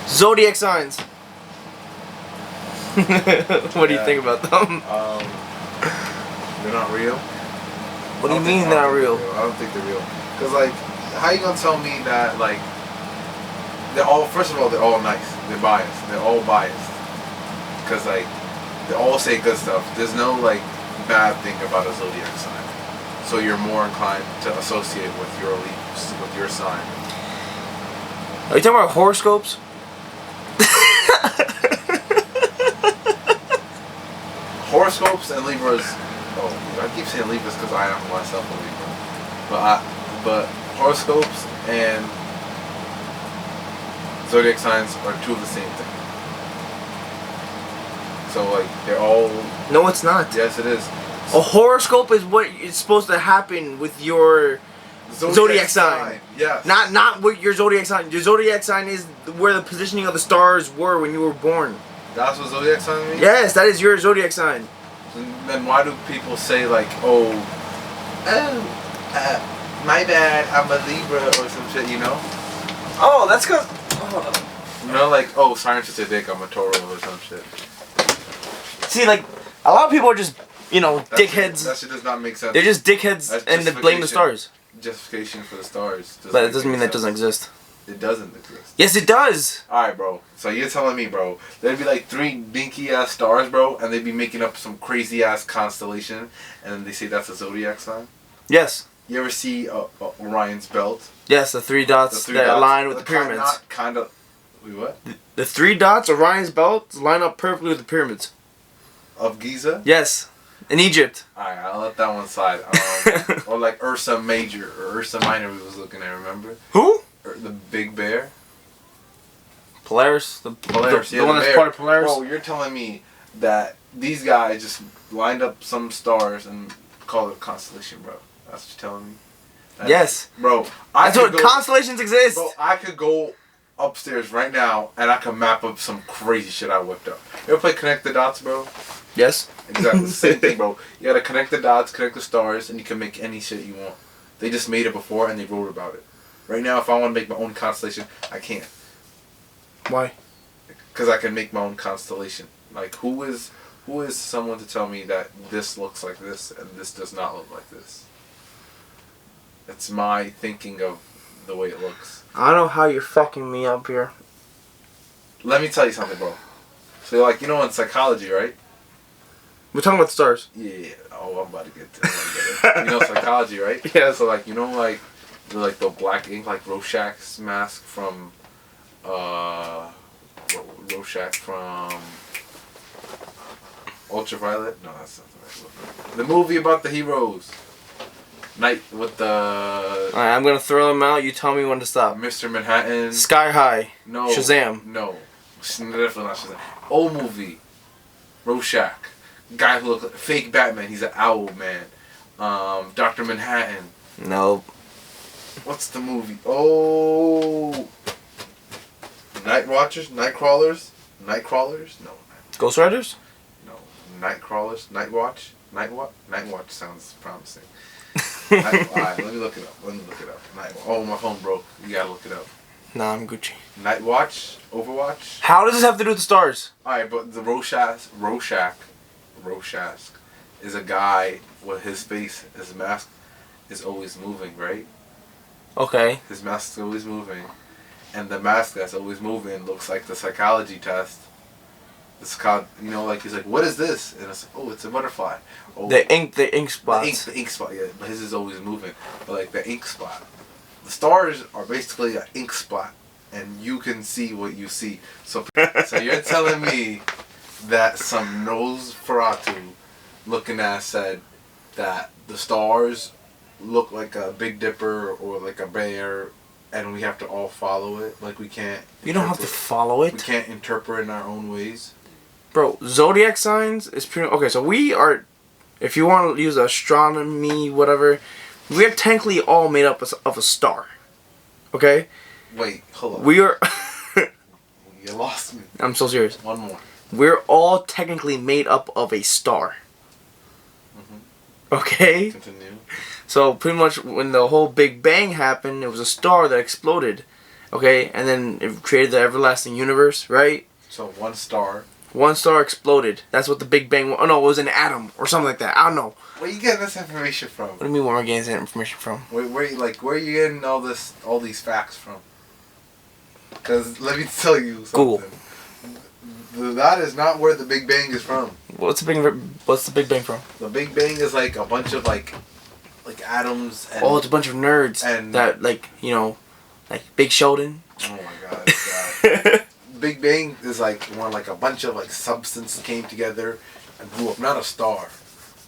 Zodiac signs. What do you think about them? They're not real. What do you mean they're not real? I don't think they're real. Cause like, how you gonna tell me that like they're all? First of all, they're all nice. They're biased. They're all biased. Cause like they all say good stuff. There's no like bad thing about a zodiac sign. So you're more inclined to associate with your leaves, with your sign. Are you talking about horoscopes? Horoscopes and Libras. Oh, I keep saying Libras because I am myself a Libra. But horoscopes and zodiac signs are two of the same thing. So like they're all. No, it's not. Yes, it is. A horoscope is what is supposed to happen with your zodiac sign. Yes. Not what your zodiac sign. Your zodiac sign is where the positioning of the stars were when you were born. That's what zodiac sign means? Yes, that is your zodiac sign. Then why do people say like, my bad, I'm a Libra or some shit, you know? Oh, that's cause. You know, like, science is a dick, I'm a Toro or some shit. See, like, a lot of people are just, dickheads. That shit does not make sense. They're just dickheads and they blame the stars. Justification for the stars. But it doesn't mean that doesn't exist. It doesn't exist. Yes, it does. Alright, bro. So you're telling me, bro, there'd be like 3 dinky ass stars, bro, and they'd be making up some crazy ass constellation, and then they say that's a zodiac sign? Yes. You ever see Orion's belt? Yes, the 3 dots that align with the pyramids. Wait, what? The 3 dots, Orion's belt, line up perfectly with the pyramids. Of Giza? Yes. In Egypt. Alright, I'll let that one slide. Or like Ursa Major or Ursa Minor we was looking at, remember? Who? The Big Bear? Polaris? Polaris, the one that's part of Polaris? Bro, you're telling me that these guys just lined up some stars and called it a constellation, bro. That's what you're telling me? Yes. Bro, that's what constellations exist. Bro, I could go upstairs right now and I could map up some crazy shit I whipped up. You ever play Connect the Dots, bro? Yes. Exactly the same thing, bro. You gotta connect the dots, connect the stars, and you can make any shit you want. They just made it before and they wrote about it. Right now, if I want to make my own constellation, I can't. Why? Because I can make my own constellation. Like, who is someone to tell me that this looks like this and this does not look like this? It's my thinking of the way it looks. I don't know how you're fucking me up here. Let me tell you something, bro. So, like, in psychology, right? We're talking about the stars. Yeah. Oh, I'm about to get to it. Psychology, right? Yeah. So, like, the black ink, like Rorschach's mask from, Rorschach from Ultraviolet? No, that's not the right one. The movie about the heroes. Night with the... Alright, I'm gonna throw them out. You tell me when to stop. Mr. Manhattan. Sky High. No. Shazam. No. Definitely not Shazam. Old movie. Rorschach. Guy who looks like fake Batman. He's an owl man. Dr. Manhattan. Nope. What's the movie? Oh, Night Watchers, Nightcrawlers, Nightcrawlers. No. Ghost Riders. No. Nightcrawlers, Night Watch, Night Watch sounds promising. Alright, let me look it up. Oh, my phone broke. You gotta look it up. Nah, I'm Gucci. Night Watch, Overwatch. How does this have to do with the stars? Alright, but the Rorschach is a guy with his face, his mask is always moving, right? Okay. His mask is always moving. And the mask that's always moving looks like the psychology test. It's called, he's like, what is this? And it's like, it's a butterfly. Oh, the ink spots. The ink spot, yeah. But his is always moving. But like the ink spot. The stars are basically an ink spot. And you can see what you see. So you're telling me that some Nosferatu looking ass said that the stars look like a Big Dipper or like a bear, and we have to all follow it. Like we can't. You don't have to follow it. We can't interpret in our own ways. Bro, zodiac signs is pretty. Okay, so we are. If you want to use astronomy, whatever, we are technically all made up of a star. Okay. Wait, hold on. We are. You lost me. I'm so serious. One more. We're all technically made up of a star. Okay? Continue. So pretty much when the whole Big Bang happened, it was a star that exploded. Okay, and then it created the everlasting universe, right? So one star. One star exploded. That's what the Big Bang. Oh no, it was an atom or something like that. I don't know. Where you getting this information from? What do you mean? Where am I getting that information from? Where are you getting all these facts from? Because let me tell you something. Google. That is not where the Big Bang is from. What's the Big Bang from? The Big Bang is like a bunch of like atoms. And, Oh, it's a bunch of nerds and that like like Big Sheldon. Oh my god. Big Bang is like when like a bunch of like substance came together and blew up. Not a star.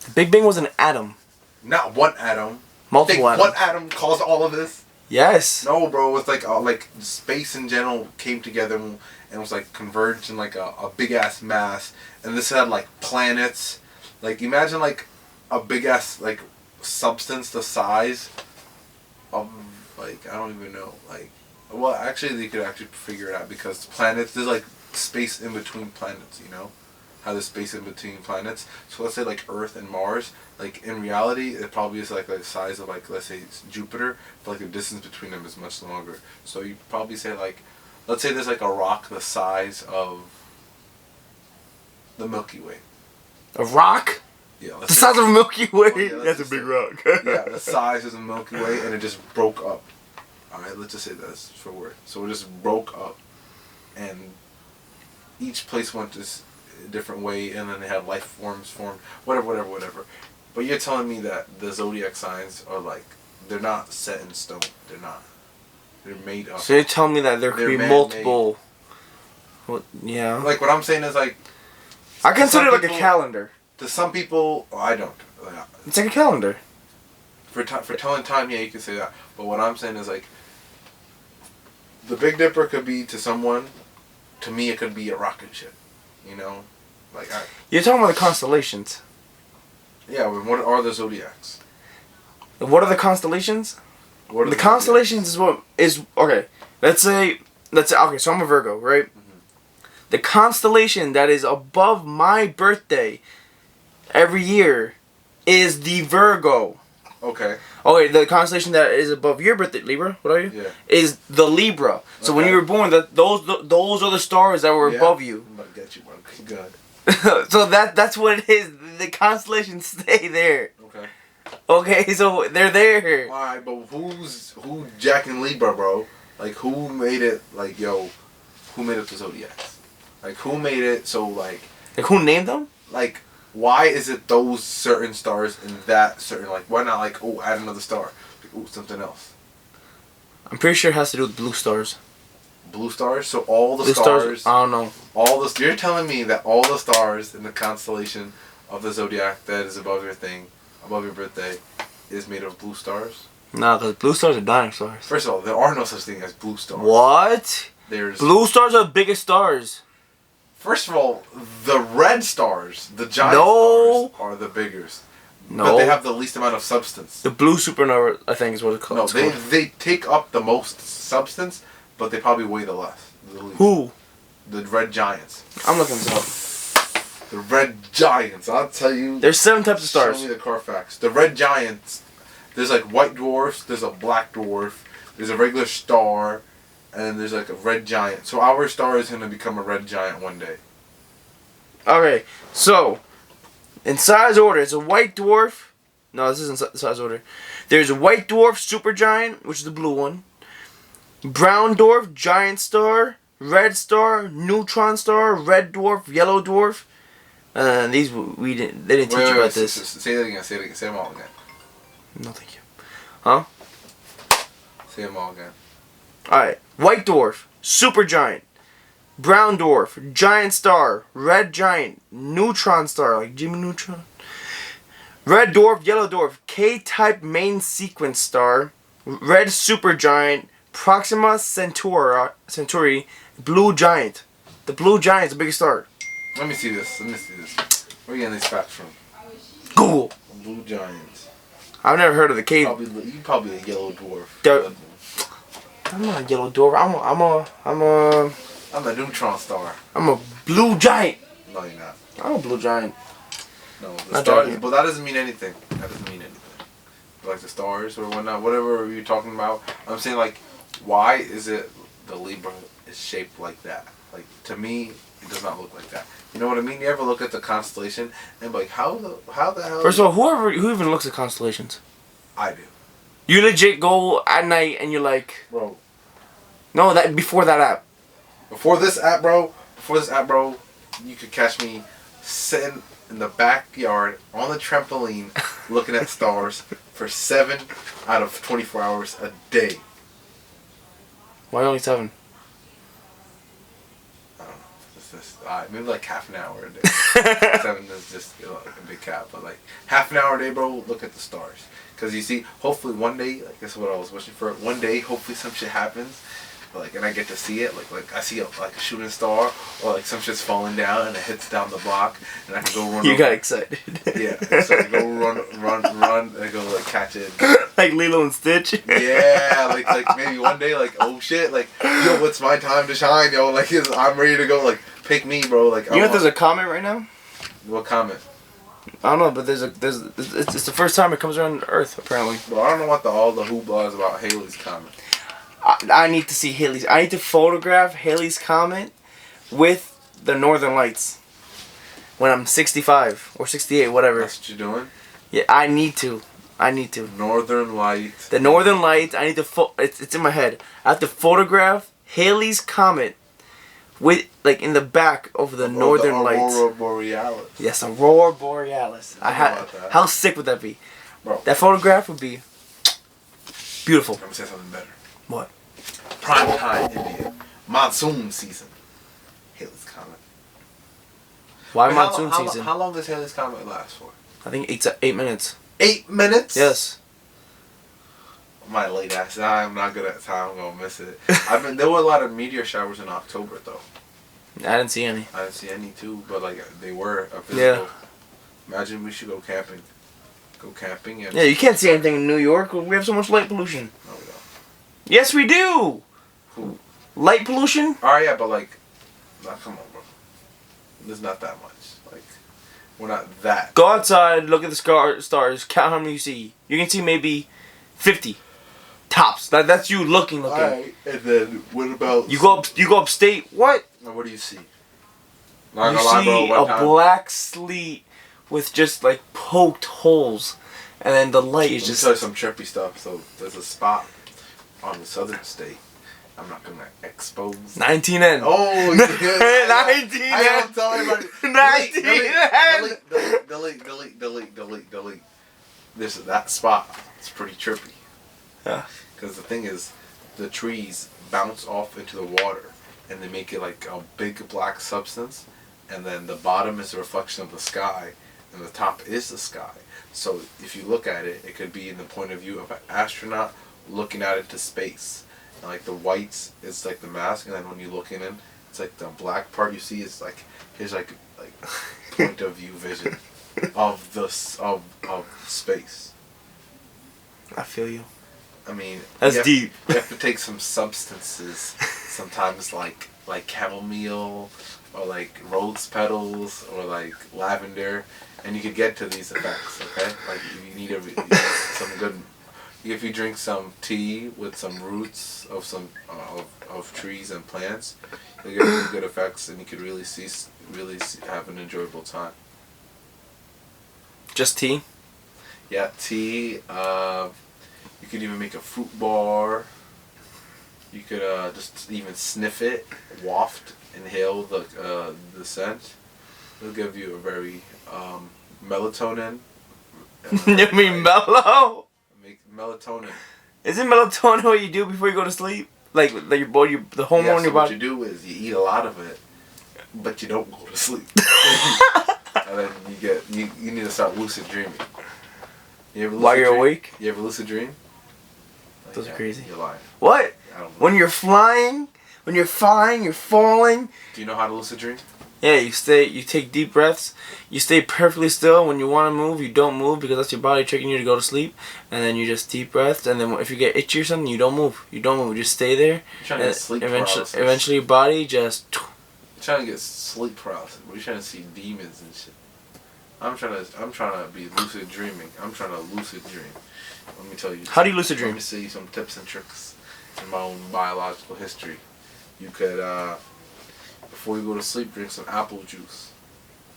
The Big Bang was an atom. Not one atom. Multiple Think atoms. one atom caused all of this? Yes. No, bro. It's like space in general came together and was like converged in like a big ass mass, and this had like planets. Like imagine like a big ass like substance the size of like I don't even know like. Well, actually, they could actually figure it out because planets, there's like space in between planets, you know? How there's space in between planets. So let's say like Earth and Mars, like in reality, it probably is like the size of like, let's say it's Jupiter, but like the distance between them is much longer. So you probably say like, let's say there's like a rock the size of the Milky Way. A rock? Yeah. The size of a Milky Way? Oh, yeah, That's a big rock. Yeah, the size of the Milky Way, and it just broke up. Alright, let's just say that's for word. So it just broke up, and each place went this different way, and then they had life forms formed, whatever. But you're telling me that the zodiac signs are like, they're not set in stone. They're not. They're made up. So you're telling me that there could They're be man-made. multiple. Well, yeah. Like what I'm saying is like. I consider it like a people- calendar. To some people, I don't. It's like a calendar. For telling time, yeah, you can say that. But what I'm saying is like. The Big Dipper could be to someone, to me it could be a rocket ship, you know, like You're talking about the constellations. yeah. But what are the zodiacs? What are the constellations? What are The constellations is okay. Let's say okay. So I'm a Virgo, right? Mm-hmm. The constellation that is above my birthday every year is the Virgo. Okay. Okay, the constellation that is above your birthday, Libra. What are you? Yeah. Is the Libra. So when Okay. you were born, those are the stars that were Yeah. above you. I'm about to get you, bro. Good. So that's what it is. The constellations stay there. Okay. Okay, so they're there. All right, but who Jack and Libra, bro? Like who made it? Like yo, who made up the zodiacs? Like who made it so like Who named them? like. Why is it those certain stars and that certain like why not like oh add another star like, oh something else I'm pretty sure it has to do with blue stars. blue stars so all the Blue stars I don't know. all the you're telling me that all the stars in the constellation of the zodiac that is above your thing above your birthday is made of blue stars? Nah, because blue stars are dinosaurs. First of all, there are no such thing as blue stars. What? There's Blue stars are the biggest stars. first of all, the red stars, the giant No. stars, are the biggest. No. But they have the least amount of substance. The blue supernova, I think, is what it's called. No, It's they called. they take up the most substance, but they probably weigh the less. The least. Who? The red giants. I'm looking this up. The red giants. I'll tell you. There's 7 types of stars. Show me the Carfax. The red giants. There's like white dwarfs. There's a black dwarf. There's a regular star, and then there's like a red giant. So our star is gonna become a red giant one day. Okay, so in size order, it's a white dwarf. No, this isn't size order. There's a white dwarf supergiant, which is the blue one. Brown dwarf, giant star, red star, neutron star, red dwarf, yellow dwarf. These we didn't. They didn't teach you about this. Say that again. Say it again. Say them all again. No, thank you. Huh? Say them all again. All right. White dwarf, supergiant. Brown dwarf, giant star, red giant, neutron star, like Jimmy Neutron. Red dwarf, yellow dwarf, K-type main sequence star, red supergiant, Proxima Centauri, blue giant. The blue giant is the biggest star. Let me see this. Where are you getting these facts from? Google. Blue giants. I've never heard of the K. You probably a yellow dwarf. I'm not a yellow dwarf. I'm a neutron star. I'm a blue giant. No, you're not. I'm a blue giant. No, the Not stars. joking. But that doesn't mean anything. That doesn't mean anything. Like the stars or whatnot, whatever you're talking about. I'm saying like, why is it the Libra is shaped like that. Like, to me, it does not look like that. You know what I mean? You ever look at the constellation and be like, how the hell? First of all, who even looks at constellations? I do. You legit go at night and you're like, Bro. no, that before that app. Before this app, bro, you could catch me sitting in the backyard on the trampoline looking at stars for 7 out of 24 hours a day. Why only 7? I don't know. It's just, maybe like half an hour a day. 7 is just a big cap, but like half an hour a day, bro, look at the stars. Because you see, hopefully one day, like this is what I was wishing for, one day, hopefully some shit happens. Like, and I get to see it, like I see a shooting star, or like some shit's falling down and it hits down the block, and I can go run. You got excited. Yeah, so I go run, and I go like catch it. Like Lilo and Stitch. Yeah, like maybe one day, like, oh shit, like, yo, it's my time to shine, yo, like I'm ready to go, like, pick me, bro, like. You know there's a comet right now? What comet? I don't know, but it's the first time it comes around Earth apparently. Well, I don't know what all the hoopla is about Halley's Comet. I need to see Halley's. I need to photograph Halley's Comet with the Northern Lights when I'm 65 or 68, whatever. That's what you're doing? Yeah, I need to. Northern Lights. The Northern Lights. I need to. It's in my head. I have to photograph Halley's Comet with like in the back of the Northern Lights. Aurora Borealis. Yes, Aurora Borealis. How sick would that be? Bro. That photograph would be beautiful. I'm gonna say something better. What? Prime time India. Monsoon season. Halley's Comet. Why Wait, monsoon season? How long does Halley's Comet last for? I think 8 minutes. 8 minutes? Yes. My late ass. I'm not good at time. I'm gonna miss it. There were a lot of meteor showers in October though. I didn't see any. I didn't see any too, but like they were a physical. Yeah. Imagine we should go camping. Go camping and. Yeah, you can't see anything in New York. We have so much light pollution. No, we don't. Yes, we do. Who? Light pollution? Oh yeah, but like, nah, come on, bro. There's not that much. Like, we're not that. Go outside, look at the stars, count how many you see. You can see maybe 50 tops. That's you looking. Alright, and then what about? You go upstate. What? Now, what do you see? Not You gonna lie, bro, see one a time- black sleet with just like poked holes, and then the light is Let me just. tell you some trippy stuff. So there's a spot on the southern state. I'm not gonna expose. 19N. Oh, yeah. 19N. I am telling everybody. 19N. Delete. This that spot. It's pretty trippy. Yeah. Because the thing is, the trees bounce off into the water, and they make it like a big black substance, and then the bottom is a reflection of the sky, and the top is the sky. So if you look at it, it could be in the point of view of an astronaut looking out into space. And like the whites is like the mask, and then when you look in, it's like the black part you see is like here's like point of view vision of of space. I feel you. I mean, That's deep. You have to take some substances, sometimes like chamomile, or like rose petals, or like lavender, and you could get to these effects. Okay, like you need some good. If you drink some tea with some roots of some of trees and plants, you'll get really good effects, and you could really have an enjoyable time. Just tea? Yeah, tea. You could even make a fruit bar. You could just even sniff it, waft, inhale the scent. It'll give you a very melatonin. You mean mellow? Make melatonin. Isn't melatonin what you do before you go to sleep? Like your body, the hormone Yeah, in so your what body. you do is you eat a lot of it, but you don't go to sleep. And then you need to start lucid dreaming. You ever lucid While you're dream? awake? You ever lucid dream? Like, Those are crazy. You're lying. What? I don't When you're flying, when you're flying, you're falling. Do you know how to lucid dream? Yeah, you take deep breaths. You stay perfectly still. When you want to move, you don't move because that's your body tricking you to go to sleep. And then you just deep breaths. And then if you get itchy or something, you don't move. You just stay there. You're trying to get sleep paralysis. Eventually, your body just. You're trying to get sleep paralysis. We're trying to see demons and shit. I'm trying to be lucid dreaming. I'm trying to lucid dream. Let me tell you. How do you lucid Let dream? me see some tips and tricks in my own biological history. You could before you go to sleep, drink some apple juice.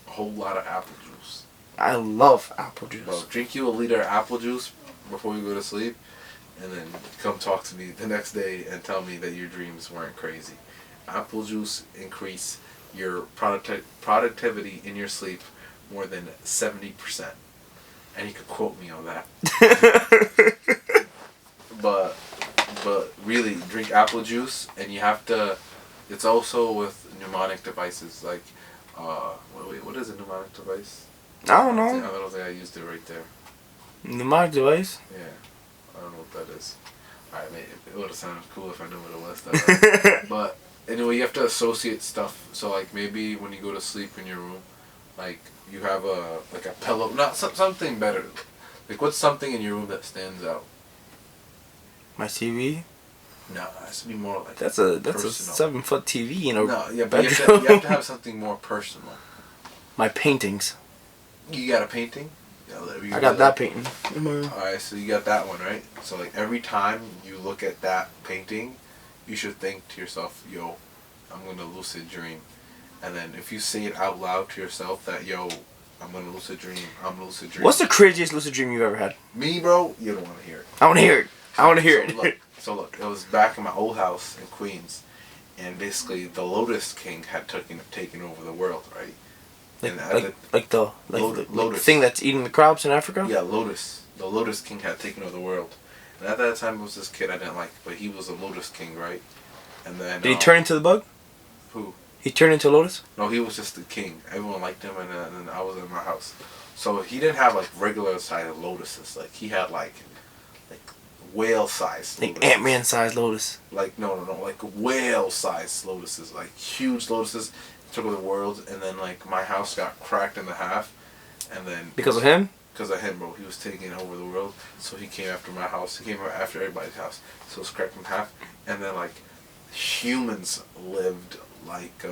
A whole lot of apple juice. I love apple juice. Bro, drink you a liter of apple juice before you go to sleep, and then come talk to me the next day and tell me that your dreams weren't crazy. Apple juice increase your productivity in your sleep more than 70%. And you could quote me on that. But really, drink apple juice, and you have to. It's also with mnemonic devices like, what is a mnemonic device? I don't I know. don't think I used it right there. Mnemonic device. Yeah, I don't know what that is. Alright, it would have sounded cool if I knew what it was. Though. But anyway, you have to associate stuff. So like maybe when you go to sleep in your room, like you have a pillow, not something better. Like what's something in your room that stands out? My TV. No, it has to be more like That's a personal. 7-foot TV. You know. No, yeah, but you have to have something more personal. My paintings. You got a painting? Yeah, I got that painting. Alright, so you got that one, right? So like every time you look at that painting, you should think to yourself, yo, I'm gonna lucid dream. And then if you say it out loud to yourself that, yo, I'm gonna lucid dream, I'm lucid dream. What's the craziest lucid dream you've ever had? Me, bro? You don't want to hear it. I want to hear it. I want to hear it. So look, it was back in my old house in Queens, and basically the Lotus King had taken over the world, right? Like the Lotus thing that's eating the crabs in Africa? Yeah, Lotus. The Lotus King had taken over the world. And at that time, it was this kid I didn't like, but he was a Lotus King, right? And then... Did he turn into the bug? Who? He turned into a lotus? No, he was just the king. Everyone liked him, and then I was in my house. So he didn't have, like, regular-sized lotuses. Like, he had, like whale-sized Like Ant-Man-sized lotus. Like, no, like whale-sized lotuses. Like, huge lotuses. Took over the world, and then, like, my house got cracked in half, and then... Because of him? Because of him, bro. He was taking over the world, so he came after my house. He came after everybody's house. So it was cracked in half, and then, like, humans lived like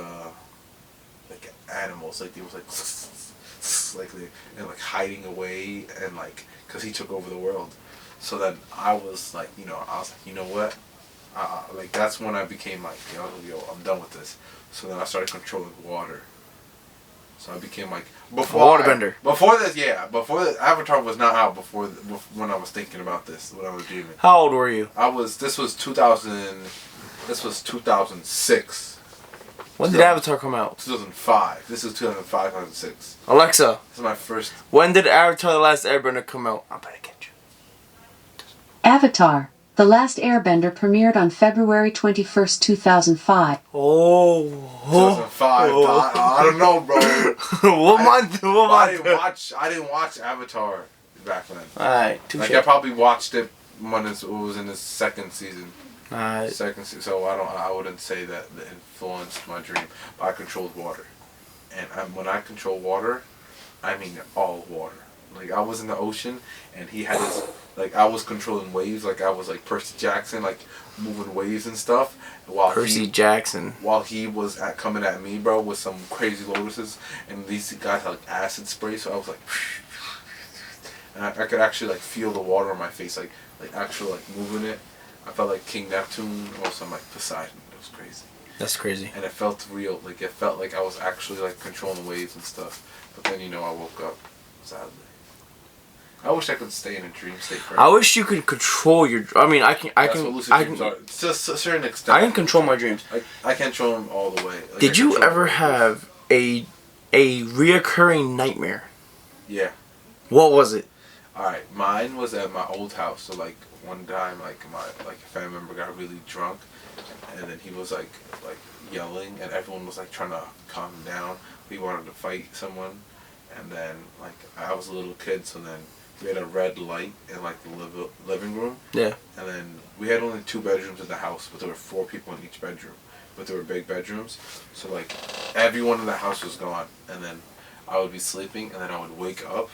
animals. Like, it was, like, and, like, hiding away, and, like, because he took over the world. So then I was, like, you know what? Like, that's when I became, like, yo, I'm done with this. So then I started controlling water. So I became like waterbender. Before the Avatar was not out. Before when I was thinking about this, when I was dreaming. How old were you? This was 2000. This was 2006. When did Avatar come out? 2005. This is 2005, 2006. Alexa. This is my first. When did Avatar: The Last Airbender come out? I'm gonna get you. Avatar: The Last Airbender premiered on February 21st, 2005. Oh. 2005. I don't know, bro. What month? I didn't watch Avatar back then. Alright, Like, I probably watched it when it was in its second season. Alright. So I wouldn't say that it influenced my dream. But I controlled water. And when I control water, I mean all water. Like, I was in the ocean, and he had his, like, I was controlling waves, like, I was, like, Percy Jackson, like, moving waves and stuff, while Jackson. While he was coming at me, bro, with some crazy lotuses, and these guys had, like, acid spray, so I was, like, and I could actually, like, feel the water on my face, like, actually, like, moving it. I felt like King Neptune, or some, like, Poseidon. It was crazy. That's crazy. And it felt real, like, it felt like I was actually, like, controlling the waves and stuff, but then, I woke up, sadly. I wish I could stay in a dream state forever. I wish you could control your. I mean, I can. That's what lucid dreams are. To a certain extent. I can control my dreams. I can't control them all the way. Like, Did you ever have a reoccurring nightmare? Yeah. What was it? All right, mine was at my old house. So like one time, like a family member got really drunk, and then he was like yelling, and everyone was like trying to calm him down. We wanted to fight someone, and then like I was a little kid, so then. We had a red light in like the living room. Yeah. And then we had only 2 bedrooms in the house, but there were 4 people in each bedroom. But they were big bedrooms. So like everyone in the house was gone. And then I would be sleeping, and then I would wake up,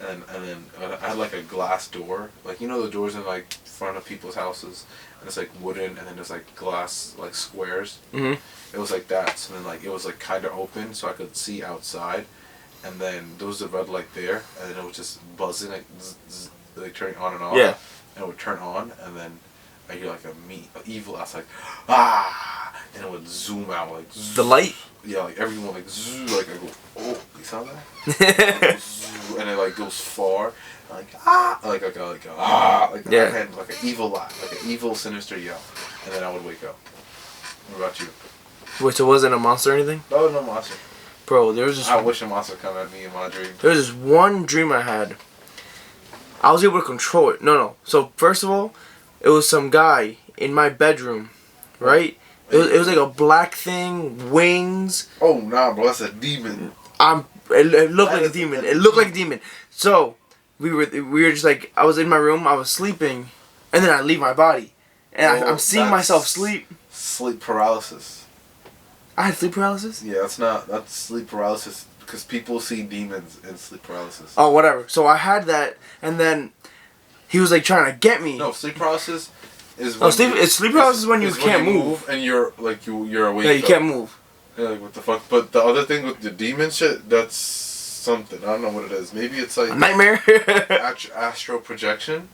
and then I had like a glass door. Like, the doors in like front of people's houses, and it's like wooden, and then there's like glass like squares. Mhm. It was like that. So then like it was like kind of open, so I could see outside. And then there was a red light there, and then it was just buzzing, like, zzz, zzz, like turning on and off. Yeah. And it would turn on, and then I hear like evil. I was like, and it would zoom out like The light? Yeah, like everyone like zoom, like I go, oh, you saw that? And it like goes far, like like Yeah. I had like an evil laugh, like an evil sinister yell, and then I would wake up. What about you? Wait, so was it a monster or anything? No, no monster. Bro, there was this. I wish a monster would come at me in my dream. There was this one dream I had. I was able to control it. No. So first of all, it was some guy in my bedroom, right? It was like a black thing, wings. Oh nah, bro, that's a demon. It looked like a demon. It looked like a demon. So we were just like, I was in my room, I was sleeping, and then I leave my body, and I'm seeing myself sleep. Sleep paralysis. I had sleep paralysis. Yeah, that's sleep paralysis because people see demons in sleep paralysis. Oh, whatever. So I had that, and then he was like trying to get me. No, sleep paralysis is. Oh, sleep paralysis is when you can't move and you're awake. Yeah, you can't move. Yeah, like what the fuck? But the other thing with the demon shit, that's something. I don't know what it is. Maybe it's like A nightmare. astral projection.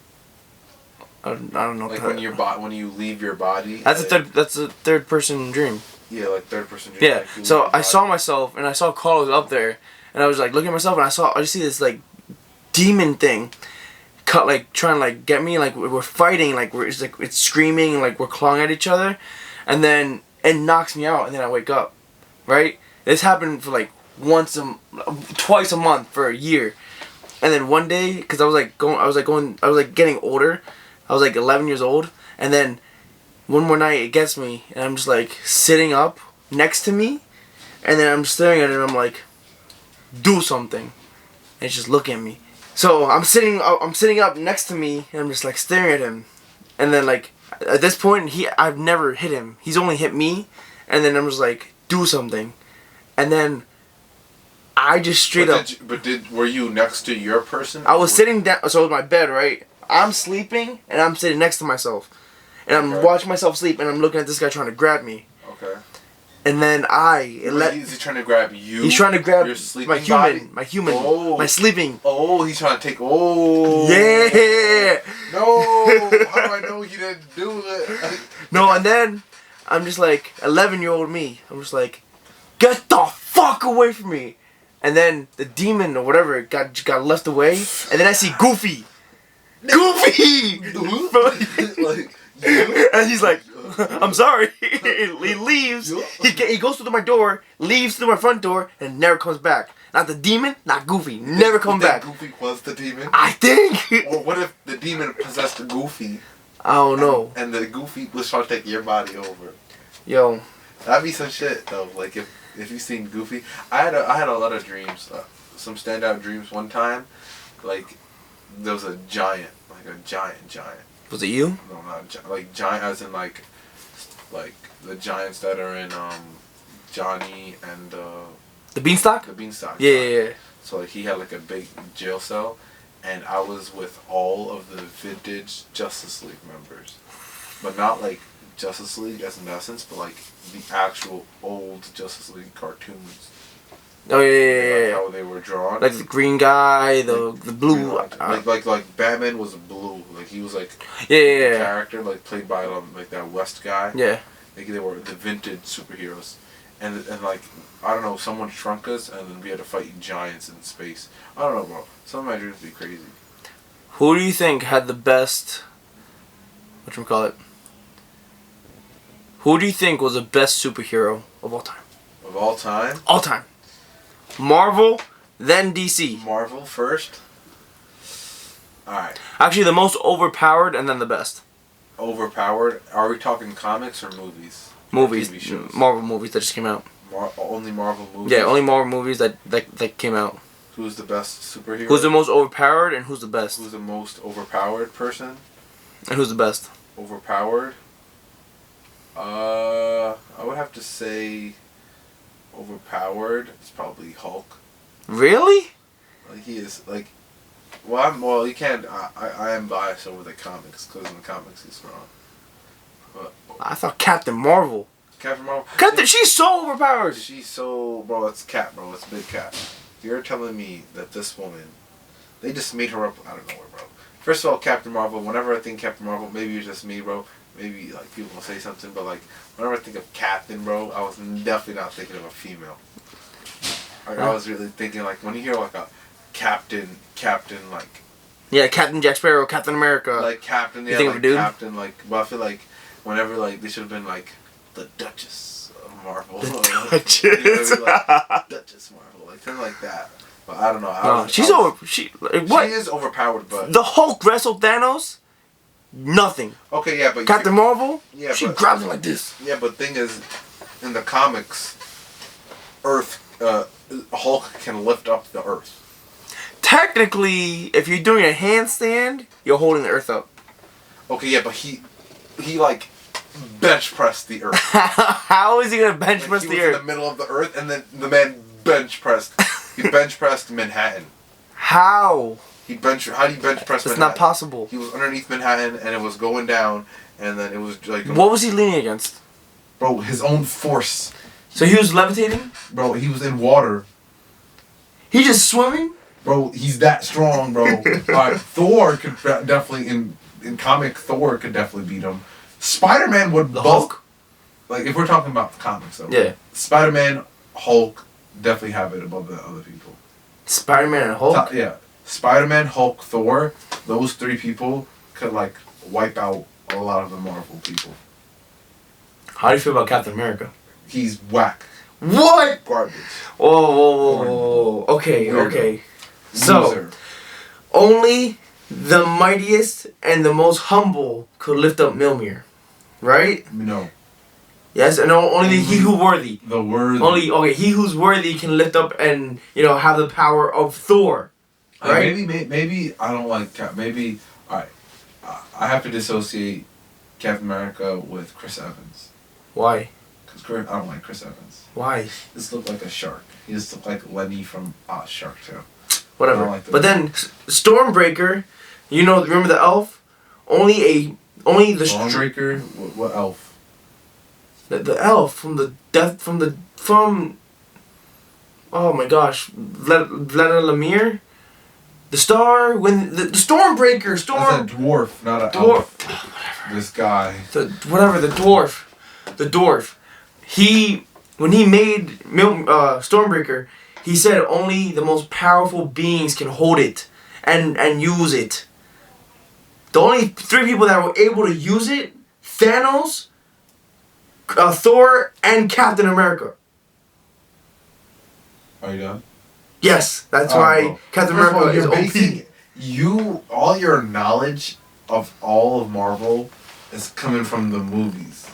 I don't know. Like when you leave your body. That's a third person dream. Yeah, like third person dream. Yeah. Like you So leave your I body. saw myself, and I saw Carlos up there, and I was like looking at myself, and I just see this like demon thing, trying to like get me, like we're fighting, like it's screaming, like we're clawing at each other, and then it knocks me out, and then I wake up, right? This happened for like twice a month for a year, and then one day, cause I was getting older, I was like 11 years old, and then one more night it gets me, and I'm just like sitting up next to me, and then I'm staring at it, and I'm like, do something, and it's just looking at me. So I'm sitting up next to me, and I'm just like staring at him, and then like at this point I've never hit him. He's only hit me, and then I'm just like, do something, and then I just straight up. Were you next to your person? I was sitting down, so it was my bed, right? I'm sleeping, and I'm sitting next to myself, and I'm watching myself sleep, and I'm looking at this guy trying to grab me. Okay. And then is he trying to grab you? He's trying to grab your sleeping my human, Oh. my sleeping. Oh, he's trying to take. Oh. Yeah. No. How do I know he didn't do it? No, and then I'm just like 11-year-old me. I'm just like, get the fuck away from me. And then the demon or whatever got left away, and then I see Goofy. Goofy. Like, And he's like, I'm sorry. He leaves. He goes through my door, leaves through my front door, and never comes back. Not the demon, not Goofy. Never come back. Goofy was the demon. I think. Or what if the demon possessed the Goofy? I don't know. And the Goofy was trying to take your body over. Yo. That'd be some shit though. Like if you seen Goofy, I had a lot of dreams. Some standout dreams. One time, like there was a giant, like a giant. Was it you? No, not like giant as in like the giants that are in Johnny and The Beanstalk? the Beanstalk. Yeah. So like he had like a big jail cell, and I was with all of the vintage Justice League members, but not like Justice League as in essence, but like the actual old Justice League cartoons. Oh Like yeah. how they were drawn. Like the green guy, the blue. Like Batman was blue. Like he was like Yeah. character like played by like that West guy. Yeah. Like they were the vintage superheroes, and like I don't know, someone shrunk us, and then we had to fight giants in space. I don't know, bro. Some of my dreams be crazy. Who do you think had the best? Whatchamacallit? Who do you think was the best superhero of all time? Of all time, All time. Marvel, then DC. Marvel first. All right, Actually, the most overpowered, and then the best. overpowered. Are we talking comics or movies? Movies, TV shows. Marvel movies that just came out. Only Marvel movies. Yeah, only Marvel movies that came out. Who's the best superhero? Who's the most overpowered, and who's the best? Who's the most overpowered person? And who's the best? Overpowered. I would have to say overpowered. It's probably Hulk. Really? Like he is like. Well, you can't. I am biased over the comics because in the comics he's strong. But I thought Captain Marvel. Captain Marvel. She's so overpowered. She's so bro. It's Cat, bro. It's Big Cat. You're telling me that this woman, they just made her up out of nowhere, bro. First of all, Captain Marvel. Whenever I think Captain Marvel, maybe it's just me, bro. maybe like people will say something, but like whenever I think of Captain, bro, I was definitely not thinking of a female. Like I was really thinking like when you hear like a captain like Yeah, Captain Jack Sparrow, Captain America. like Captain, yeah, think of like a dude? Captain, like. But I feel like whenever like they should have been like the Duchess of Marvel. Duchess. You know what I mean? Like, Duchess Marvel, like something like that. But I don't know. What? She is overpowered, but The Hulk wrestled Thanos? Nothing. okay, yeah, but Captain Marvel? yeah, She but, grabs him like this. Yeah, but thing is, in the comics, Hulk can lift up the Earth. Technically, if you're doing a handstand, you're holding the Earth up. Okay, yeah, but he like bench pressed the Earth. How is he gonna bench Like, press he the was in Earth? the middle of the Earth, and then the man bench pressed. He bench pressed Manhattan. How? How do you bench press That's Manhattan? not possible. He was underneath Manhattan, and it was going down, and then it was like What was he leaning against? bro, his own force. So he was levitating? Bro, he was in water. He just swimming? Bro, he's that strong, bro. Alright, Thor could definitely in comic Thor could definitely beat him. Spider-Man would The bust. Hulk? Like if we're talking about comics, though. Yeah. Spider-Man, Hulk definitely have it above the other people. Spider-Man and Hulk? Yeah. Spider-Man, Hulk, Thor, those three people could like wipe out a lot of the Marvel people. How do you feel about Captain America? He's whack. What? Garbage. Whoa. Okay, Weirdo. okay. So, Loser. only the mightiest and the most humble could lift up Mjolnir. Right? No. Yes, and only he who worthy. The word He who's worthy can lift up and, have the power of Thor. Right? Maybe I don't like maybe alright. I have to dissociate Captain America with Chris Evans. Why? Because I don't like Chris Evans. Why? He just looked like a shark. He just looked like Lenny from Shark Tale. Whatever. I don't like But then Stormbreaker, remember the elf? Only the Stormbreaker? What elf? the elf from oh my gosh, Vladimir, the star when the Stormbreaker That's a dwarf, not an dwarf. elf. This guy. The dwarf. When he made Stormbreaker, he said only the most powerful beings can hold it and use it. The only three people that were able to use it: Thanos, Thor, and Captain America. Are you done? Yes, that's why bro. Captain First of all, America is you're OP. all your knowledge of all of Marvel is coming from the movies.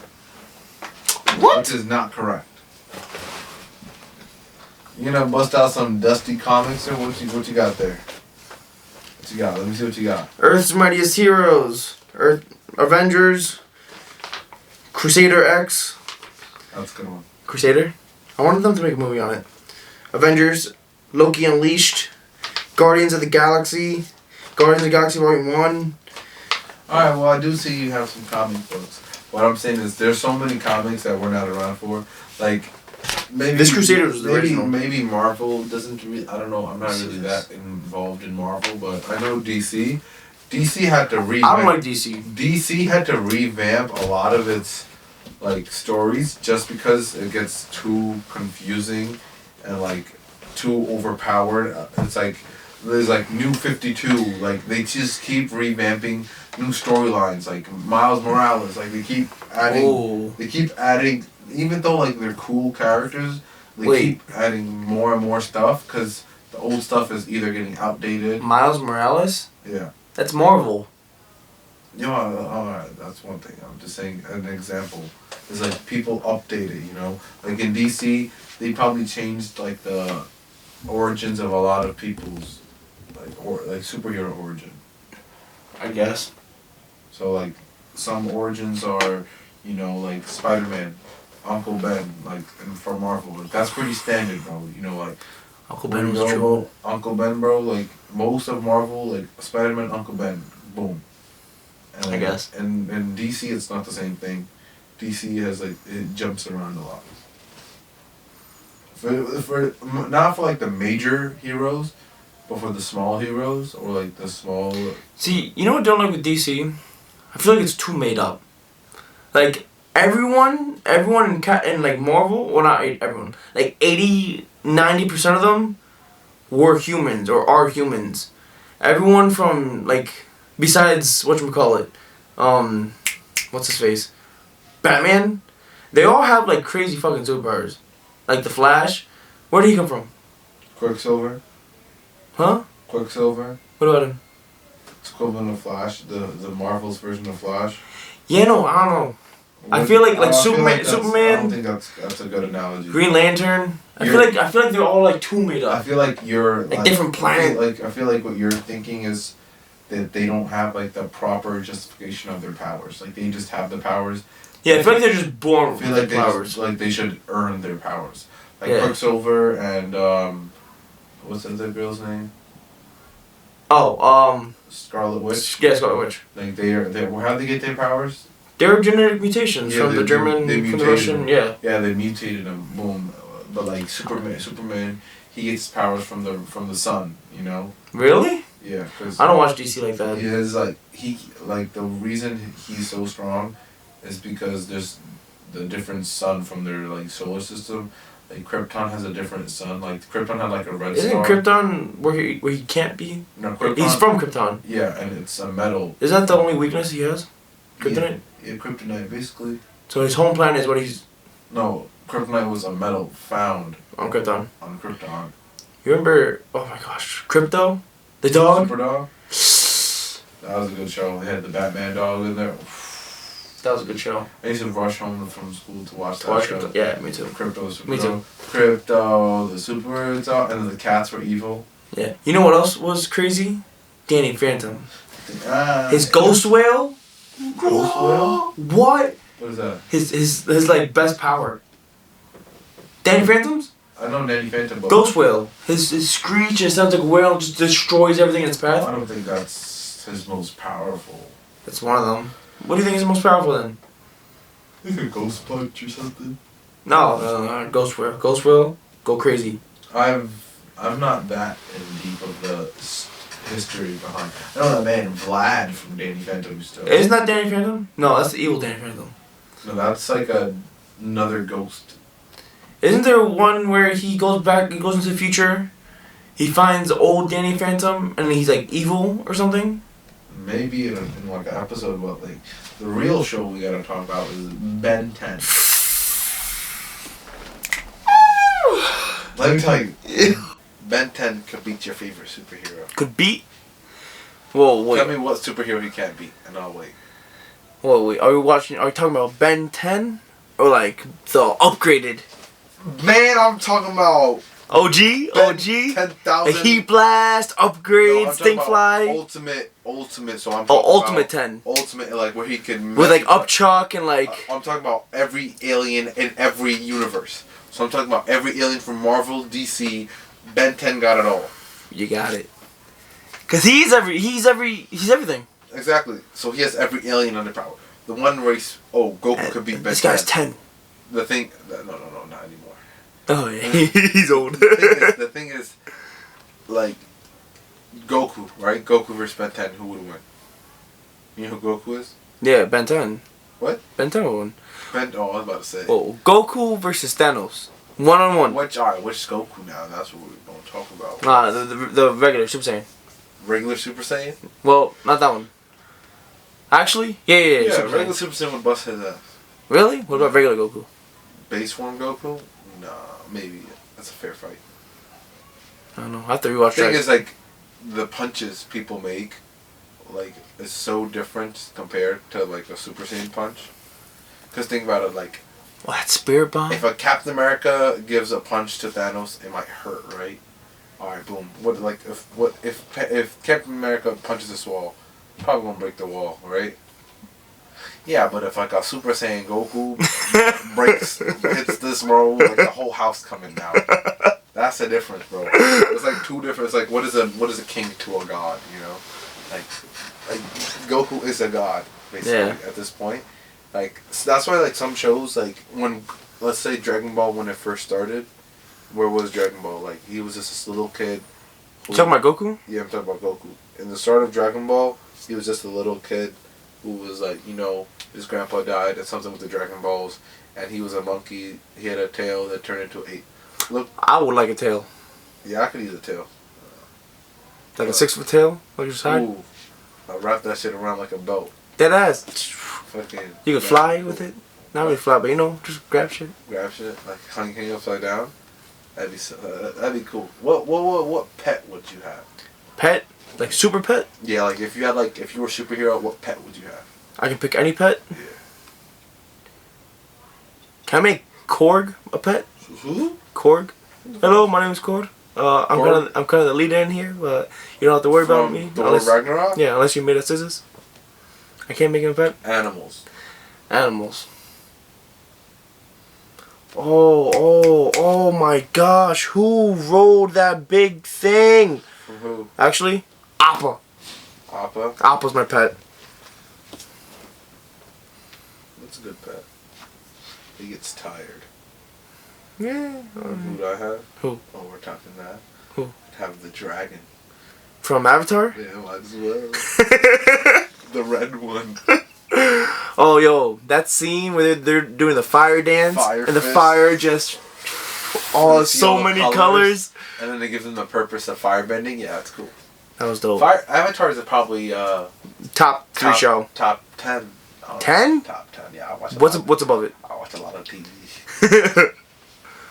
What? Which is not correct. You gonna bust out some dusty comics or what you got there? What you got? Let me see what you got. Earth's Mightiest Heroes, Avengers, Crusader X. That's a good one. Crusader? I wanted them to make a movie on it. Avengers, Loki Unleashed, Guardians of the Galaxy Volume 1. Alright, well I do see you have some comic books. What I'm saying is there's so many comics that we're not around for. Like maybe This Crusader was the original. Maybe Marvel doesn't really I don't know, I'm not really that involved in Marvel, but I know DC. DC had to revamp I don't like DC. DC had to revamp a lot of its like stories just because it gets too confusing and like too overpowered. It's like there's like New 52, like they just keep revamping new storylines, like Miles Morales, like they keep adding even though like they're cool characters, they keep adding more and more stuff because the old stuff is either getting outdated. Miles Morales? Yeah. That's Marvel. Alright, that's one thing. I'm just saying an example. It's like people update it, Like in DC, they probably changed like the origins of a lot of people's like superhero origin. I guess. So like some origins are, like Spider-Man, Uncle Ben, like for Marvel. Like, that's pretty standard, bro. Like Uncle Ben was true. Uncle Ben, bro. Like most of Marvel, like Spider-Man, Uncle Ben, boom. And, I guess. And DC, it's not the same thing. DC has it jumps around a lot. For not for like the major heroes, but for the small heroes or like the small. See, you know what I don't like with DC? I feel like it's too made up. Like everyone in like Marvel, well not everyone, like 80-90% of them were humans or are humans. Everyone from like besides whatchamacallit, what's his face? Batman, they all have like crazy fucking superpowers. Like the Flash, where did he come from? Quicksilver. Huh? Quicksilver. What about him? It's equivalent of Flash, the Marvel's version of Flash. Yeah, no, I don't know. I feel like I feel Superman, that's- I don't Superman, think that's a good analogy. Green Lantern. I feel like they're all like too made I up. feel like you're Like different planet. I feel like what you're thinking is that they don't have like the proper justification of their powers. Like they just have the powers. Yeah, I feel like they're just born I with feel like powers. they should earn their powers. Like Yeah. Quicksilver and what's the other girl's name? Oh, Scarlet Witch. yeah, Scarlet Witch. Like how do they get their powers? They were genetic mutations Yeah, from the German, they from the mutated Russian. them. Yeah. Yeah, they mutated them. Boom. But like Superman, he gets his powers from the sun. You know. Really? Yeah, because I don't watch DC like that. he has like the reason he's so strong is because there's the different sun from their like solar system. Like Krypton has a different sun. Like Krypton had like a red Isn't star. Krypton where he can't be? No, Krypton. He's from Krypton. Yeah, and it's a metal. Isn't that the only weakness he has? Kryptonite. Yeah, Kryptonite basically. So his home planet is what he's No, Kryptonite was a metal found on Krypton. on Krypton. You remember? Oh my gosh, Crypto, the dog. Super Dog. That was a good show. They had the Batman dog in there. That was a good show. I used to rush home from school to watch that Watch show. Krypto. Yeah, me too. Crypto, Super Me too. Dog. Crypto, the super dog, and then the cats were evil. Yeah. You know what else was crazy? Danny Phantom. Ah, His ghost whale. Ghost whale? What? What is that? His like best power. Danny Phantom's I know Danny Phantom, but ghost whale. His screech and sounds like a whale just destroys everything in its I path. don't think that's his most powerful. That's one of them. What do you think is the most powerful then? Like a ghost punch or something. No, ghost whale. Ghost whale, go crazy. I'm not that in deep of the history behind. I know that man Vlad from Danny Phantom still. Isn't that Danny Phantom? No, that's the evil Danny Phantom. No, that's like another ghost. Isn't there one where he goes back, he goes into the future, he finds old Danny Phantom, and he's like evil or something? Maybe in like an episode, but like the real show we gotta talk about is Ben 10. Let me tell you, Ben 10 could beat your favorite superhero. Could beat? Whoa, wait. Tell me what superhero he can't beat, and I'll wait. Whoa, wait. Are we talking about Ben 10? Or like the upgraded? Man, I'm talking about OG? Ben OG? 10,000. A Heat Blast, upgrade, No, I'm talking about Stingfly. Ultimate. So I'm Oh, talking Ultimate about 10. Ultimate, like where he can With like mess with- Upchuck and like. I'm talking about every alien in every universe. So I'm talking about every alien from Marvel, DC. Ben 10 got it all. You got it. Cause he's everything. Exactly. So he has every alien under power. The one race. Oh, Goku could beat Ben 10. This guy's 10. The thing. No, not anymore. Oh yeah, he's old. The thing is, like, Goku, right? Goku versus Ben 10. Who would win? You know who Goku is? Yeah, Ben 10. What? Ben 10 would win. Oh, I was about to say. Oh, Goku versus Thanos. 1-on-1. Which Goku now? That's what we're going to talk about. Nah, the regular Super Saiyan. Regular Super Saiyan? Well, not that one. Actually, yeah. Yeah, Super regular Saiyan. Super Saiyan would bust his ass. Really? What about regular Goku? Base form Goku? Nah, maybe. That's a fair fight. I don't know. I have to rewatch The thing that. is, like, the punches people make, like, is so different compared to, like, a Super Saiyan punch. Because think about it, like, Oh, that Spirit Bomb? if a Captain America gives a punch to Thanos, it might hurt, right? Alright, boom. If Captain America punches this wall, it's probably gonna break the wall, right? Yeah, but if like a Super Saiyan Goku hits this bro, like the whole house coming down. That's the difference, bro. It's like two different. It's like what is a king to a god, you know? Like Goku is a god basically at this point. Like so that's why like some shows like when let's say Dragon Ball when it first started, where was Dragon Ball? Like he was just this little kid. You talking about Goku? Yeah, I'm talking about Goku. In the start of Dragon Ball, he was just a little kid who was like, you know, his grandpa died, and something with the Dragon Balls, and he was a monkey. He had a tail that turned into an ape. Look, I would like a tail. yeah, I could use a tail. Like a 6 foot tail? Like your side? Ooh, I wrap that shit around like a belt. Dead ass. Fucking. You could fly with it. Not really fly, but you know, just grab shit. Grab shit like hang upside down. That'd be that'd be cool. What pet would you have? Pet? Like super pet? Yeah, like if you had if you were a superhero, what pet would you have? I can pick any pet. Yeah. Can I make Korg a pet? Who? Korg. Hello, my name is Korg. I'm kind of the leader in here, but you don't have to worry about me. Thor Ragnarok? Yeah, unless you made a scissors. I can't make him a pet. Animals. Animals. Oh my gosh! Who rode that big thing? From who? Actually, Appa. Appa. Appa's my pet. That's a good pet. He gets tired. Yeah. Who do I have? Who? Oh, we're talking that. Who? I'd have the dragon. From Avatar? Yeah, might as well. The red one. Oh, yo, that scene where they're doing the fire dance Fire and the fist. fire just, You see so all the many colors. And then they give them the purpose of firebending. Yeah, that's cool. That was dope. Avatar is probably Top 3 show. Top 10. 10? Top 10. Yeah, I watch. What's above it? I watch a lot of TV.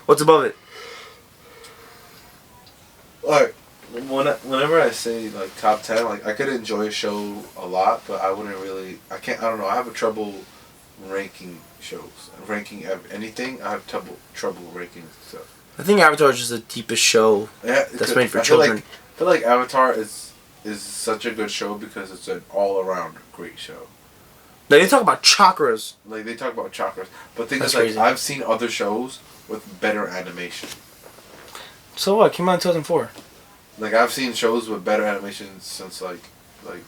What's above it? Like whenever I say like top 10, like I could enjoy a show a lot, but I wouldn't really. I don't know. I have a trouble ranking shows, ranking anything. I have trouble ranking stuff. I think Avatar is just the deepest show Yeah, that's made for I feel children. I feel like Avatar is such a good show because it's an all around great show. Like, they talk about chakras. Like they talk about chakras, but thing That's is like crazy. I've seen other shows with better animation. So what? Came out in 2004. Like I've seen shows with better animation since like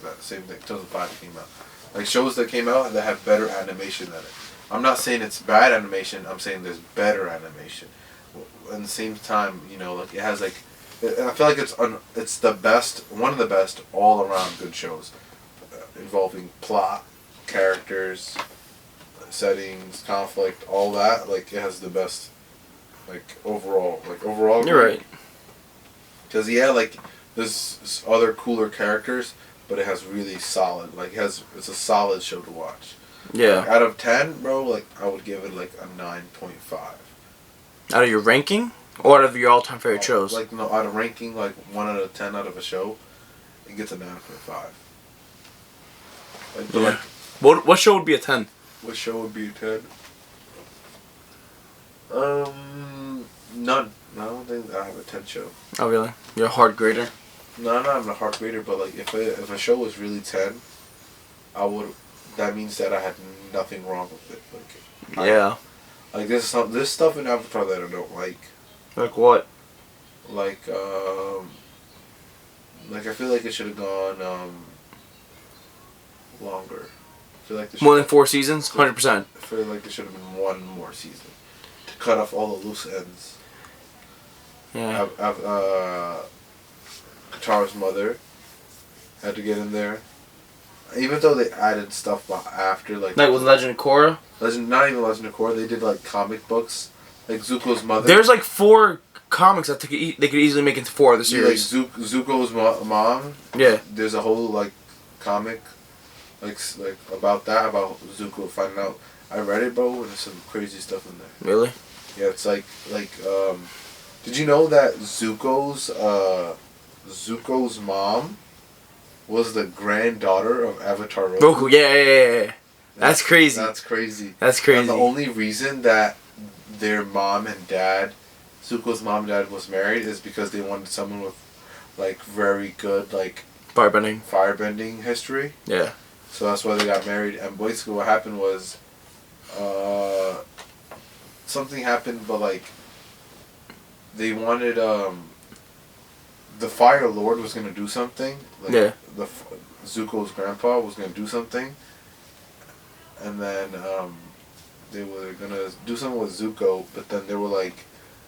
that same thing 2005 came out. Like shows that came out that have better animation than it. I'm not saying it's bad animation. I'm saying there's better animation. At the same time, you know, like it has like I feel like it's the best, one of the best all around good shows involving plot, characters, settings, conflict, all that. Like it has the best overall. You're right. Because yeah, like there's other cooler characters, but it has really solid. Like it's a solid show to watch. Yeah. Like, out of 10, bro, like I would give it like a 9.5. Out of your ranking? Or out of your all-time favorite shows? Like no, out of ranking, like 1 out of 10 out of a show, it gets a 9.5. Like, but Yeah. like, What show would be a 10? what show would be a 10? None. No, I don't think I have a 10 show. Oh, really? You're a hard grader? No, I'm not a heart grader, but like if a show was really 10, that means that I had nothing wrong with it. Like Yeah. like there's stuff in Avatar that I don't like. Like what? Like I feel like it should have gone longer. I feel like More than 4 seasons? 100%. I feel like there should have been one more season to cut off all the loose ends. Yeah. Katara's mother had to get in there. Even though they added stuff after, like Like with Legend of Korra? not even Legend of Korra, they did like comic books, like Zuko's mother. There's like 4 comics that they could easily make into 4 of the Yeah, like series. Zuko's mom. Yeah. There's a whole like comic, like about Zuko finding out. I read it, bro, and there's some crazy stuff in there. Really? Yeah, it's did you know that Zuko's mom was the granddaughter of Avatar Roku? Roku, yeah. That's crazy. That's crazy. That's crazy. And the only reason that their mom and dad, Zuko's mom and dad, was married is because they wanted someone with like very good like firebending history. Yeah. So that's why they got married. And basically what happened was something happened, but like they wanted the Fire Lord was gonna do something. Like, Yeah. Zuko's grandpa was gonna do something, and then they were gonna do something with Zuko, but then they were like,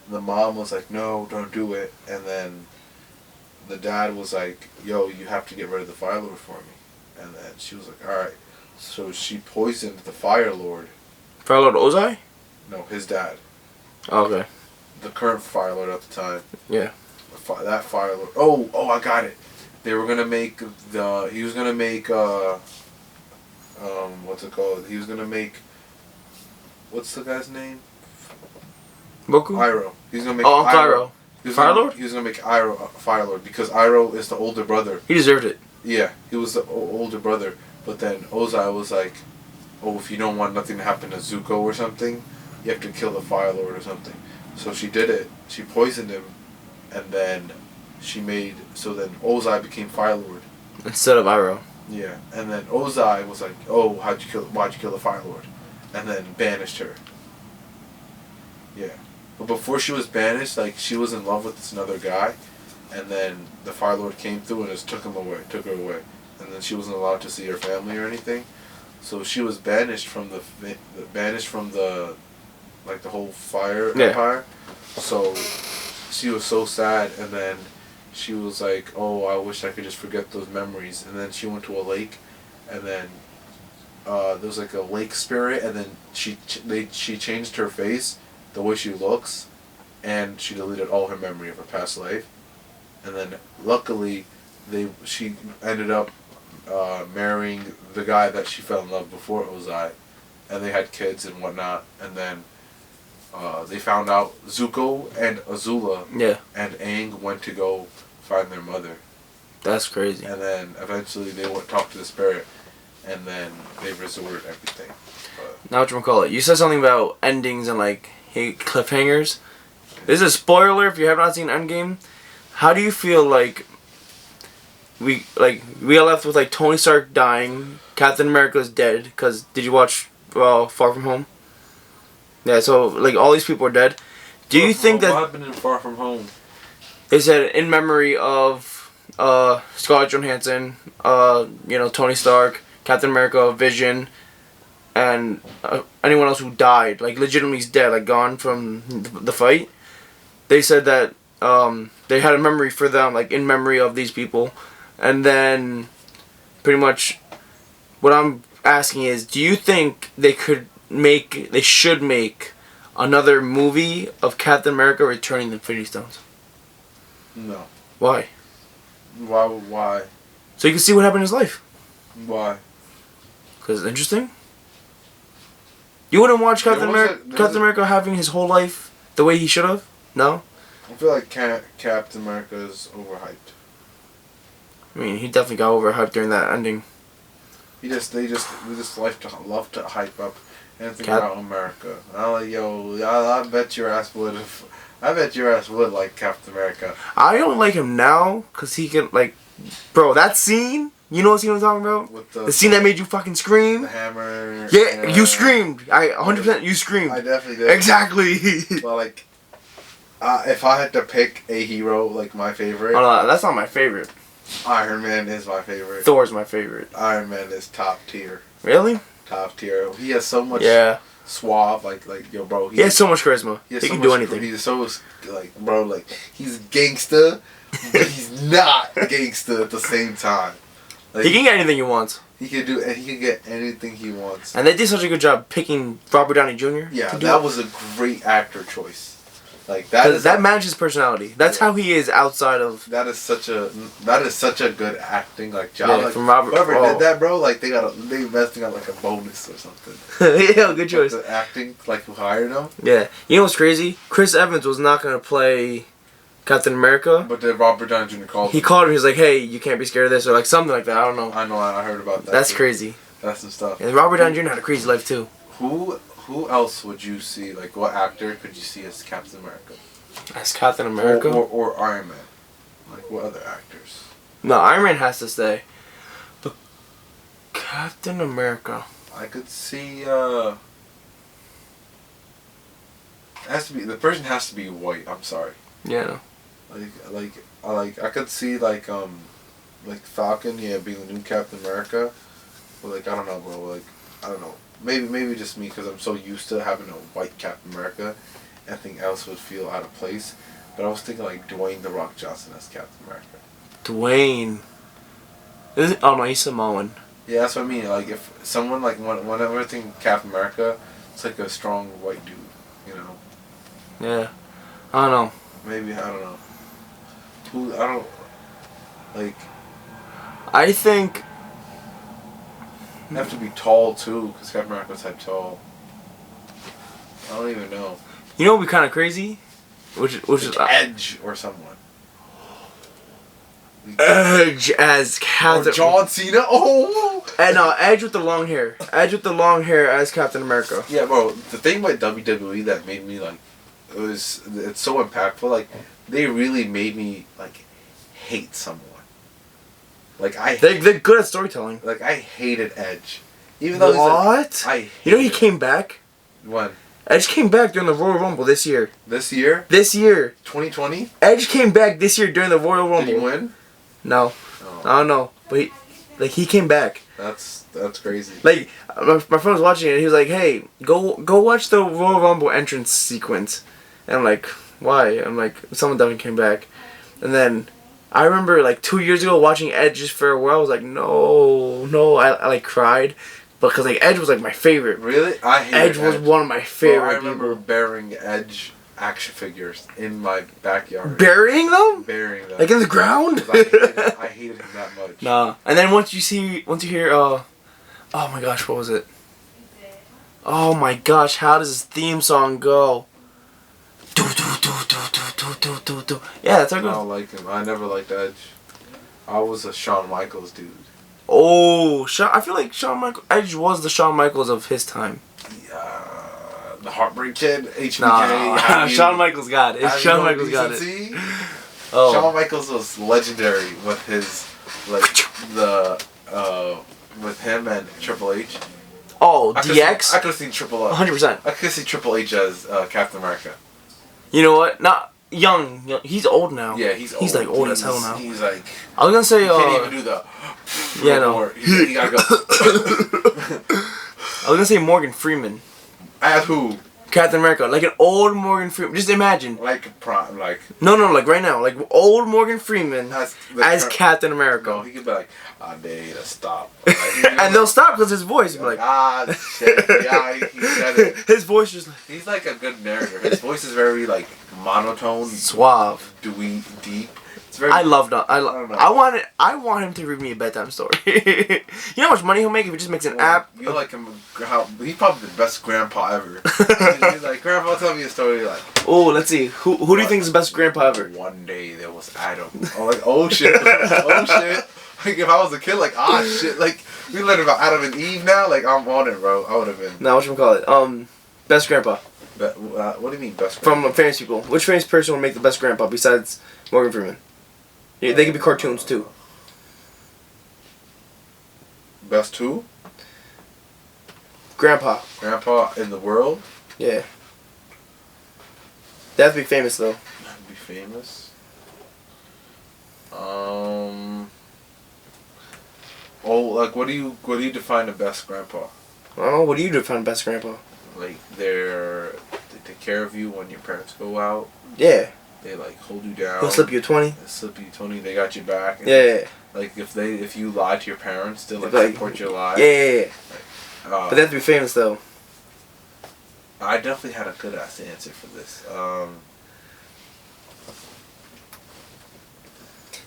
the mom was like, no, don't do it, and then the dad was like, yo, you have to get rid of the Fire Lord for me, and then she was like, all right. So she poisoned the Fire Lord. Fire Lord Ozai? No, his dad. Okay. The current Fire Lord at the time. Yeah. That Fire Lord. Oh, I got it. They were gonna make he was gonna make what's it called? He was gonna make, what's the guy's name? Goku? Iroh. He's gonna make Oh, Uncle Iroh. Fire Lord? He was gonna make Iroh Fire Lord because Iroh is the older brother. He deserved it. Yeah, he was the older brother. But then Ozai was like, oh, if you don't want nothing to happen to Zuko or something, you have to kill the Fire Lord or something. So she did it. She poisoned him, and then so then Ozai became Fire Lord. Instead of Iroh. Yeah, and then Ozai was like, oh, why'd you kill the Fire Lord? And then banished her. Yeah. But before she was banished, like, she was in love with this another guy, and then the Fire Lord came through and just took her away. And then she wasn't allowed to see her family or anything. So she was banished from the like the whole fire empire. So she was so sad, and then she was like, oh, I wish I could just forget those memories. And then she went to a lake, and then there was like a lake spirit, and then she changed her face, the way she looks, and she deleted all her memory of her past life. And then luckily she ended up marrying the guy that she fell in love before Ozai, and they had kids and whatnot. And then they found out Zuko and Azula and Aang went to go find their mother. That's crazy. And then eventually they went talk to the spirit, and then they restored everything. Now whatchamacallit, you said something about endings and like cliffhangers. This is a spoiler if you have not seen Endgame. How do you feel like we got left with like Tony Stark dying, Captain America's dead? Cause did you watch Far From Home? Yeah, so like all these people are dead. Do you think that what happened in Far From Home? They said in memory of Scarlett Johansson, Tony Stark, Captain America, Vision, and anyone else who died, like legitimately is dead, like gone from the fight. They said that they had a memory for them, like in memory of these people. And then pretty much what I'm asking is, do you think they should make another movie of Captain America returning the Infinity Stones? No. Why? Why? So you can see what happened in his life. Why? Because it's interesting. You wouldn't watch Captain America having his whole life the way he should have? No? I feel like Captain America is overhyped. I mean, he definitely got overhyped during that ending. They just love to hype up anything about America. I'm like, yo, I bet your ass would like Captain America. I don't like him now because he can bro, that scene. You know what scene I'm talking about? With the scene that made you fucking scream. The hammer. Yeah, you screamed. 100%. You screamed. I definitely did. Exactly. Well, if I had to pick a hero, like my favorite. Oh, no, that's not my favorite. Iron Man is my favorite. Thor's my favorite. Iron Man is top tier. Really? Top tier. He has so much suave, yo, bro. He has so much charisma. He can do anything. He's so, bro, he's gangsta, but he's not gangsta at the same time. He can get anything he wants. He can get anything he wants. And they did such a good job picking Robert Downey Jr. Yeah, that was a great actor choice. That matches his personality. That's how he is outside of. That is such a good acting job. Yeah, from Robert. Whoever did that, bro, they investing out a bonus or something. Yeah, good choice. The acting, who hired him. Yeah, you know what's crazy? Chris Evans was not gonna play Captain America. But then Robert Downey Jr. called him. He called him. He's like, "Hey, you can't be scared of this," or something like that. I don't know. I know. I heard about that. That's too. crazy. That's some stuff. And Robert Downey Jr. had a crazy life too. Who else would you see? What actor could you see as Captain America? As Captain America? Or Iron Man. What other actors? No, Iron Man has to stay. But Captain America. I could see. The person has to be white. I'm sorry. Yeah. I could see Falcon, being the new Captain America. But I don't know, bro. I don't know. Maybe just me because I'm so used to having a white Captain America. Anything else would feel out of place. But I was thinking Dwayne "The Rock" Johnson as Captain America. Dwayne. Oh no, he's Samoan. Yeah, that's what I mean. Like if someone like whenever I think Captain America, it's like a strong white dude. You know. Yeah. I don't know. Maybe I don't know. Who I don't like. I think. They have to be tall too, because Captain America's type tall. I don't even know. You know what would be kind of crazy? Which is Edge or someone. Edge as Or Captain. John Cena. Oh. And no, Edge with the long hair. Edge with the long hair as Captain America. Yeah, bro. The thing about WWE that made me like, it's so impactful. Like, they really made me like hate someone. Like They're good at storytelling. like I hated Edge, even though What? he's like, You know he came back. when Edge came back during the Royal Rumble this year. this year, This year, 2020, Edge came back this year during the Royal did he Rumble. win? No, Oh, I don't know, but he came back. that's crazy. Like my friend was watching it, and he was like, "Hey, go watch the Royal Rumble entrance sequence." And I'm like, "Why?" I'm like, "Someone definitely came back." And then I remember like 2 years ago watching Edge's farewell. I was like, "No!" I like cried because like Edge was like my favorite. Really, I hated Edge was one of my Bro, favorite. I remember people. burying Edge action figures in my backyard. Burying them Burying them. like in the ground. 'Cause I hated him that much. Nah. And then once you hear oh my gosh, what was it? Oh my gosh, how does this theme song go? Do do do do do do do do. Yeah, that's how I it goes. don't like him. I never liked Edge. I was a Shawn Michaels dude. Oh, I feel like Edge was the Shawn Michaels of his time. The Heartbreak Kid, HBK. Nah, Shawn Michaels got it. Shawn Michaels got it. Decency. Oh, Shawn Michaels was legendary with his with him and Triple H. oh, I DX. could have seen Triple 100%. I could see Triple H as Captain America. You know what? Not young. He's old now. Yeah, he's old. He's like old as hell now. He's like I was gonna say. he can't even do the. Yeah, no. more. He gotta go. I was gonna say Morgan Freeman. As who? Captain America, like an old Morgan Freeman. Just imagine. Like prime, like No, like right now, like old Morgan Freeman as Captain No, America. he could be like, I need to stop. Like, he could be And they'll stop because his voice be like, shit. Yeah, he said it. his voice just like He's like a good narrator. His voice is very like monotone, suave. dewy, deep. It's very. I loved it. don't know. I want him to read me a bedtime story. You know how much money he'll make if he just makes an app? You like him? He's probably the best grandpa ever. He's like, Grandpa, tell me a story. Like, Oh, let's see. Who do you think is the best grandpa ever? one day there was Adam. I'm like, oh shit, oh shit. Like if I was a kid, like shit. Like we learned about Adam and Eve now. Like I'm on it, bro. I would have been. Now, whatchamacallit? Best grandpa What do you mean best? from famous people. Which famous person would make the best grandpa besides Morgan Freeman? Yeah, they could be cartoons too. Best who? Grandpa. Grandpa in the world. Yeah. They have to be famous though. Be famous. Oh, like what do you define a best grandpa? I don't know. What do you define best grandpa? Like they take care of you when your parents go out. Yeah. They like hold you down. He'll slip you a 20. They slip you 20. They got your back. And, Yeah. Like if you lie to your parents, they'll Like, support your lie. Yeah. But they have to be famous though. I definitely had a good ass answer for this.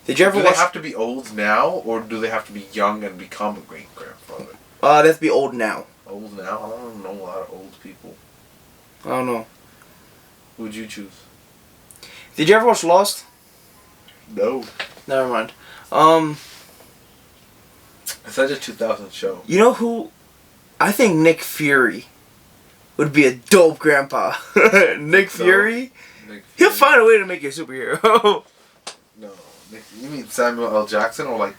Did you ever Do watch? they have to be old now, or do they have to be young and become a great grandfather? They have to be old now. Old now? I don't know a lot of old people. I don't know. Who would you choose? Did you ever watch Lost? No. Never mind. It's such a 2000 show. You know who? I think Nick Fury would be a dope grandpa. Nick Fury? He'll find a way to make you a superhero. No. You mean Samuel L. Jackson or like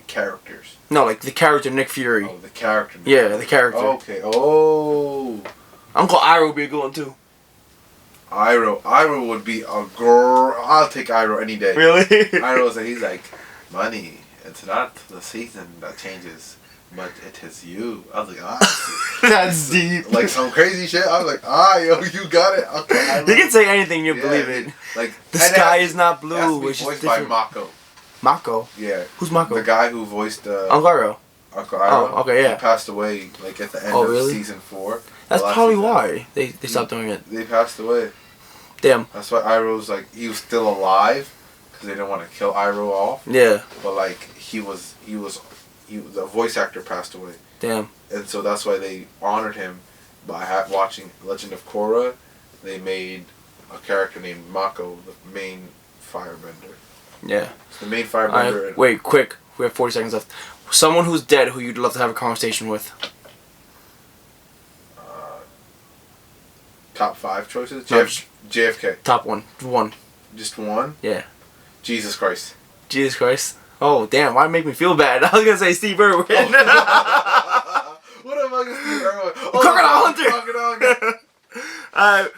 characters? No, like the character Nick Fury. Oh, the character. Yeah, the character. Okay. Oh. Uncle Iroh would be a good one too. Iroh would be a girl. I'll take Iroh any day. Really? He's like, money. It's not the season that changes, but it is you. I was like, That's deep. like some crazy shit. I was like, yo, you got it. Uncle Iroh. You can say anything, you Yeah, believe it. Like The and sky it is not has to blue, be which is voiced by different. Mako. Mako? Yeah. Who's Mako? The guy who voiced Uncle Iroh. Uncle Iroh. Oh, okay, yeah. He passed away like at the end Oh, of really? season 4. That's The last probably season. why they stopped doing it. They passed away. Damn. That's why Iroh's like he was still alive because they didn't want to kill Iroh off. Yeah. But like the voice actor passed away, Damn. and so that's why they honored him by watching Legend of Korra. They made a character named Mako the main firebender. Yeah. The main All firebender. right. Wait, quick. We have 40 seconds left. Someone who's dead who you'd love to have a conversation with. Top 5 choices. No, JFK. Top one. One. Just one. Yeah. Jesus Christ. Jesus Christ. Oh, damn. Why make me feel bad? I was going to say Steve Irwin. What the fuck is Steve Irwin? Crocodile Hunter. Crocodile Hunter.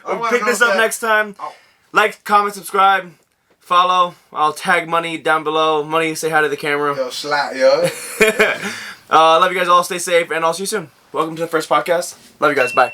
We'll wanna pick go this up back. next time. Oh. Like, comment, subscribe, follow. I'll tag Money down below. Money, say hi to the camera. Yo, slap, yo. Love you guys all. Stay safe, and I'll see you soon. Welcome to the first podcast. Love you guys. Bye.